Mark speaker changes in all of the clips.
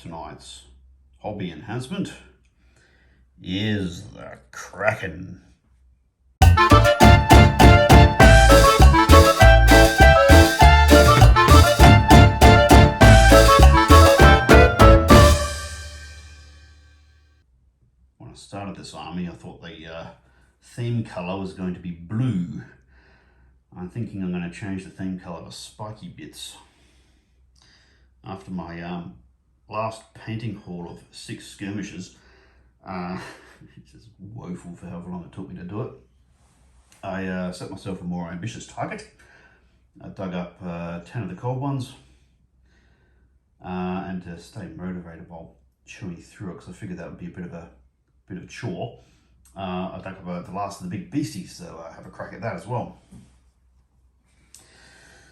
Speaker 1: tonight's hobby enhancement is the Kraken. When I started this army, I thought the theme colour was going to be blue. I'm thinking I'm going to change the theme colour to spiky bits. After my last painting haul of 6 skirmishes, it's just woeful for however long it took me to do it, I set myself a more ambitious target. I dug up 10 of the cold ones, and to stay motivated while chewing through it, because I figured that would be a bit of a chore, I dug up the last of the big beasties, so I have a crack at that as well.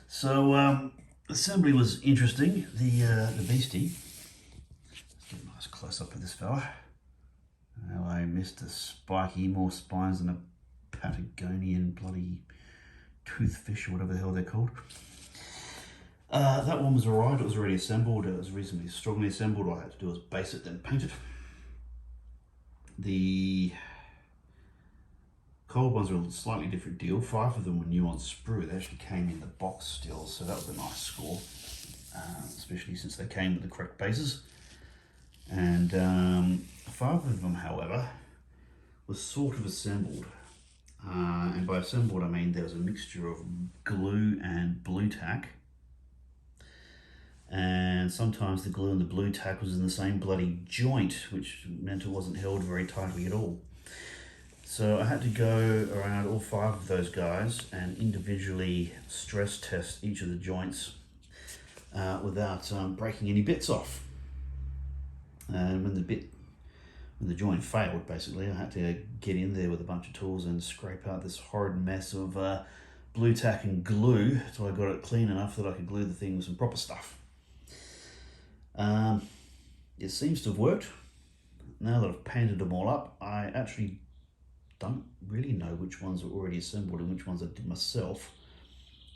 Speaker 1: So assembly was interesting. The beastie. Let's get a nice close up of this fella. Hello, Mr. Spiky, more spines than a Patagonian bloody toothfish or whatever the hell they're called. That one was alright. It was already assembled. It was reasonably strongly assembled. All I had to do was base it, then paint it. The cold ones are a slightly different deal. 5 of them were new on sprue. They actually came in the box still, so that was a nice score, especially since they came with the correct bases. And 5 of them, however, was sort of assembled. And by assembled, I mean there was a mixture of glue and blue tack. And sometimes the glue and the blue tack was in the same bloody joint, which meant it wasn't held very tightly at all. So I had to go around all 5 of those guys and individually stress test each of the joints without breaking any bits off. And when the joint failed, basically, I had to get in there with a bunch of tools and scrape out this horrid mess of blue tack and glue until I got it clean enough that I could glue the thing with some proper stuff. It seems to have worked. Now that I've painted them all up, I actually don't really know which ones are already assembled and which ones I did myself,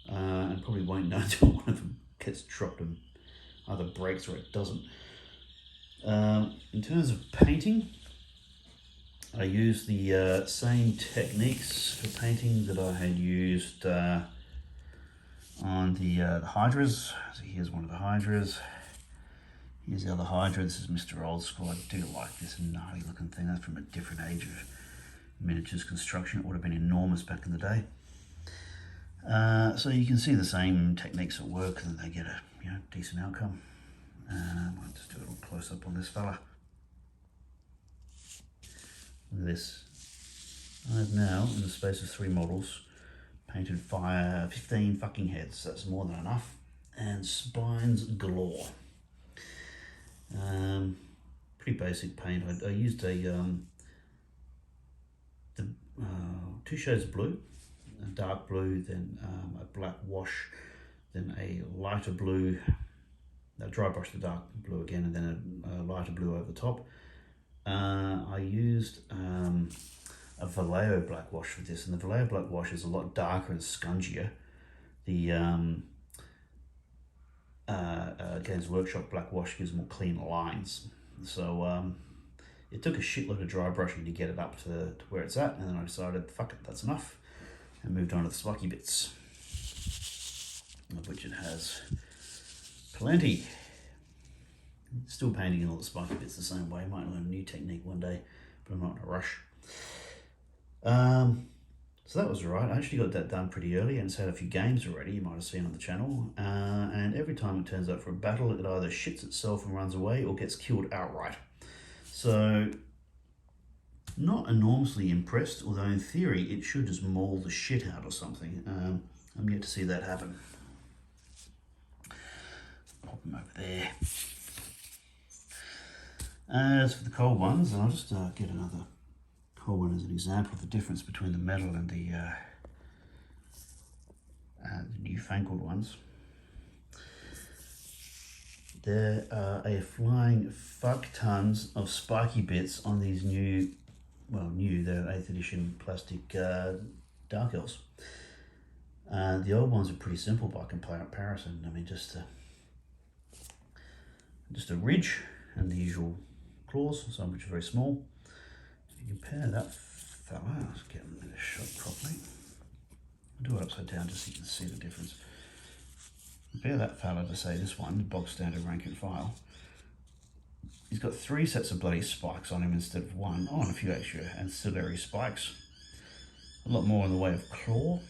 Speaker 1: and probably won't know until one of them gets dropped and either breaks or it doesn't. In terms of painting, I used the same techniques for painting that I had used on the Hydras. So here's one of the Hydras. Here's the other Hydra. This is Mr. Old School. I do like this gnarly looking thing. That's from a different age of miniatures construction. It would have been enormous back in the day. So you can see the same techniques at work and they get a decent outcome. I'll just do a little close up on this fella. Look at this. I've now, in the space of 3 models, painted 15 fucking heads. That's more than enough. And spines galore. Pretty basic paint. I used a 2 shades of blue, a dark blue, then a black wash, then a lighter blue, dry brush the dark blue again, and then a lighter blue over the top. I used a Vallejo black wash for this, and the Vallejo black wash is a lot darker and scungier. The Games Workshop black wash gives more clean lines. So it took a shitload of dry brushing to get it up to where it's at, and then I decided, fuck it, that's enough, and moved on to the spiky bits, of which it has plenty. Still painting in all the spiky bits the same way. Might learn a new technique one day, but I'm not in a rush. So that was alright. I actually got that done pretty early, and it's had a few games already, you might have seen on the channel. And every time it turns up for a battle, it either shits itself and runs away or gets killed outright. So, not enormously impressed, although in theory it should just maul the shit out or something. I'm yet to see that happen. Pop them over there. As for the cold ones, I'll just get another cold one as an example of the difference between the metal and the newfangled ones. There are a flying fuck tons of spiky bits on these new, they're 8th edition plastic Dark Elves. The old ones are pretty simple by comparison. I mean, just a ridge and the usual claws, some of which are very small. If you compare that fella, let's get him in a shot properly. I'll do it upside down just so you can see the difference. Compare that fella to say this one, the bog standard rank and file. He's got 3 sets of bloody spikes on him instead of 1. Oh, and a few extra ancillary spikes. A lot more in the way of claw,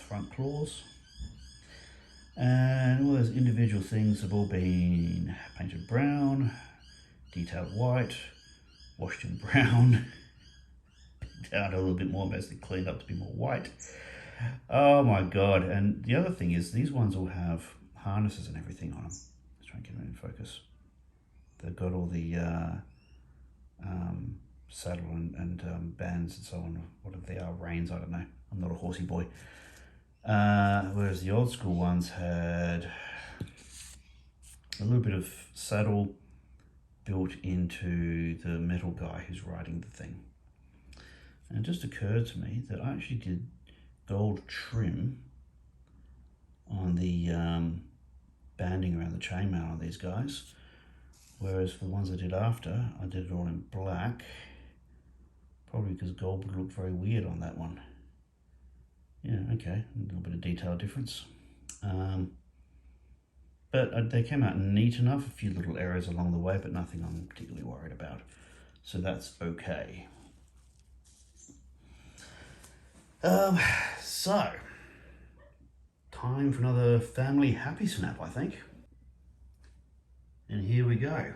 Speaker 1: front claws. And all those individual things have all been painted brown, detailed white, washed in brown, down a little bit more, basically cleaned up to be more white. Oh my god. And the other thing is, these ones all have harnesses and everything on them. Let's try and get them in focus. They've got all the saddle and bands and so on, whatever they are, reins, I don't know. I'm not a horsey boy. Whereas the old school ones had a little bit of saddle built into the metal guy who's riding the thing. And it just occurred to me that I actually did gold trim on the banding around the chainmail on these guys, whereas for the ones I did after, I did it all in black, probably because gold would look very weird on that one. Yeah, okay, a little bit of detail difference. But they came out neat enough, a few little errors along the way, but nothing I'm particularly worried about. So that's okay. So, time for another family happy snap, I think. And here we go.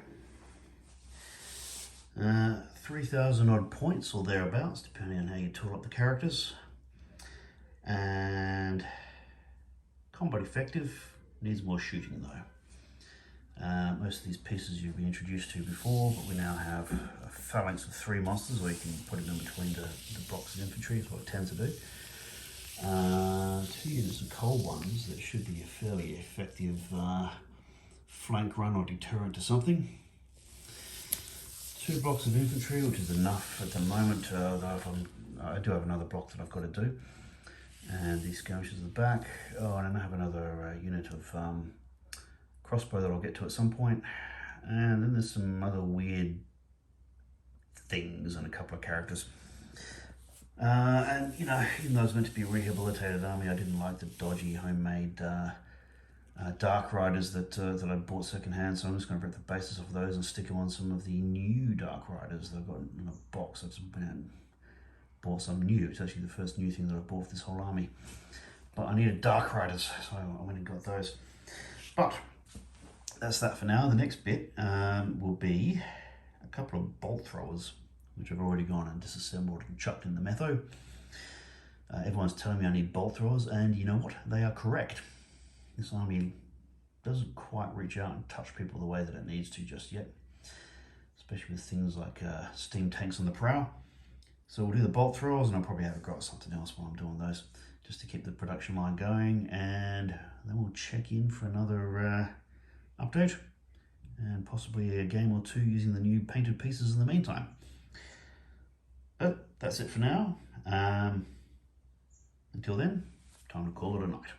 Speaker 1: 3,000 odd points or thereabouts, depending on how you tool up the characters. And combat effective, needs more shooting though. Most of these pieces you've been introduced to before, but we now have a phalanx of 3 monsters where you can put them in between the blocks of infantry, is what it tends to do. 2 units of cold ones that should be a fairly effective flank run or deterrent to something. 2 blocks of infantry, which is enough at the moment. I do have another block that I've got to do. And these skirmishers at the back. Oh, and then I have another unit of crossbow that I'll get to at some point. And then there's some other weird things and a couple of characters. And, you know, even though it's meant to be a rehabilitated army, I didn't like the dodgy homemade Dark Riders that I bought secondhand, so I'm just going to rip the basis off those and stick them on some of the new Dark Riders that I've got in a box. I've bought some new. It's actually the first new thing that I've bought for this whole army. But I needed Dark Riders, so I went and got those. But that's that for now. The next bit will be a couple of bolt throwers, which I've already gone and disassembled and chucked in the metho. Everyone's telling me I need bolt throwers, and you know what? They are correct. This army doesn't quite reach out and touch people the way that it needs to just yet, especially with things like steam tanks on the prow. So we'll do the bolt throwers, and I'll probably have a go at something else while I'm doing those, just to keep the production line going, and then we'll check in for another update, and possibly a game or two using the new painted pieces in the meantime. But that's it for now. Until then, time to call it a night.